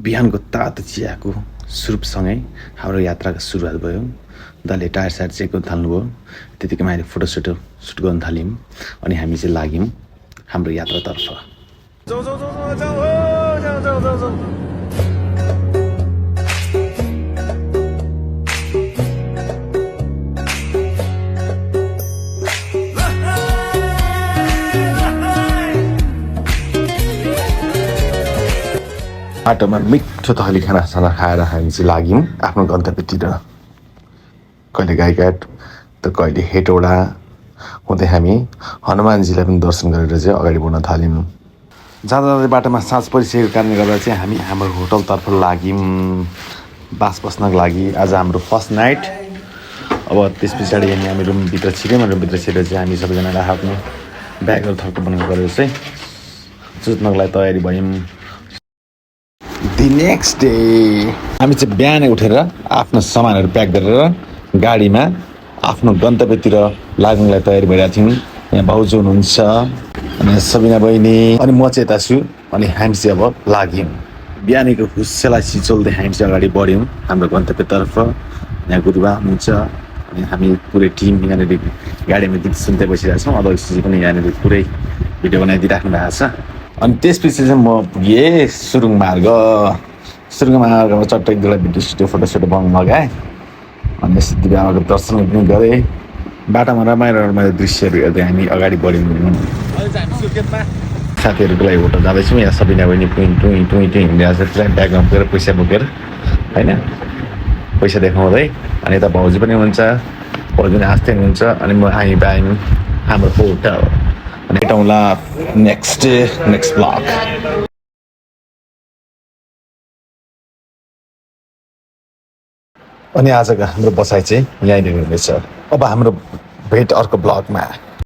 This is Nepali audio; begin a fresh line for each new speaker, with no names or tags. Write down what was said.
बिहानको तातो चियाको सुरुपसँगै हाम्रो यात्राको सुरुवात भयो। दाले टायर सायर चेक गर्न थाल्नुभयो। त्यतिकैमा हामीले फोटोसुट गर्न थाल्यौँ अनि हामी चाहिँ लाग्यौँ हाम्रो यात्रातर्फ। बाटोमा मिठो थली खानासाना खाएर हामी चाहिँ लाग्यौँ आफ्नो गन्तव्यतिर। कहिले गाईघाट त कहिले हेटौडा हुँदै हामी हनुमानजीलाई पनि दर्शन गरेर चाहिँ अगाडि बढ्न थाल्यौँ। जाँदा जाँदै बाटोमा साँझ परिसकेको कारणले गर्दा चाहिँ हामी हाम्रो होटलतर्फ लाग्यौँ बास बस्नको लागि। आज हाम्रो फर्स्ट नाइट। अब त्यस पछाडि हामी रुमभित्र छिर्यौँ। रुमभित्र छिरेर चाहिँ हामी सबैजनाले आफ्नो ब्यागहरू थर्को बनाउनु गरेर चाहिँ सुत्नको लागि तयारी भयौँ। दि नेक्स्ट डे हामी चाहिँ बिहानै उठेर आफ्नो सामानहरू प्याक गरेर गाडीमा आफ्नो गन्तव्यतिर लाग्नुलाई तयारी भइरहेको थियौँ। यहाँ भाउजू हुनुहुन्छ अनि सबिना बहिनी अनि म चाहिँ यता छु अनि हामी चाहिँ अब लाग्यौँ। बिहानीको हुस्सेलाई सिचोल्दै हामी चाहिँ अगाडि बढ्यौँ हाम्रो गन्तव्यतर्फ। यहाँ गुरुबा हुनुहुन्छ अनि हामी पुरै टिम यहाँनिर गाडीमा गीत सुन्दै बसिरहेको छौँ। अध्यक्षजी पनि यहाँनिर पुरै भिडियो बनाइदिइराख्नु भएको छ। अनि त्यसपछि चाहिँ म पुगेँ सुरुङ मार्ग। सुरुङ मार्गमा चट्ट एक दुईवटा भिडियो फोटोसोटो बनाउनु लगाएँ अनि सिद्धि बाबाको दर्शन पनि गरेँ। बाटोमा रमाइलो दृश्यहरू हेर्दै हामी अगाडि बढ्यौँ। साथीहरूको लागि होटल जाँदैछौँ। यहाँ सबिना बहिनी टुई हिँडिरहेको छ ब्यागमा बोकेर पैसा बोकेर होइन पैसा देखाउँदै। अनि यता भाउजू पनि हुनुहुन्छ, भाउजू पनि हाँस्दै हुनुहुन्छ अनि म हामी पायौँ हाम्रो होटल। अनि भेटौँला नेक्स्ट ब्लग। अनि आजको हाम्रो बसाइ चाहिँ यहीँनिर हुनेछ। अब हाम्रो भेट अर्को ब्लगमा।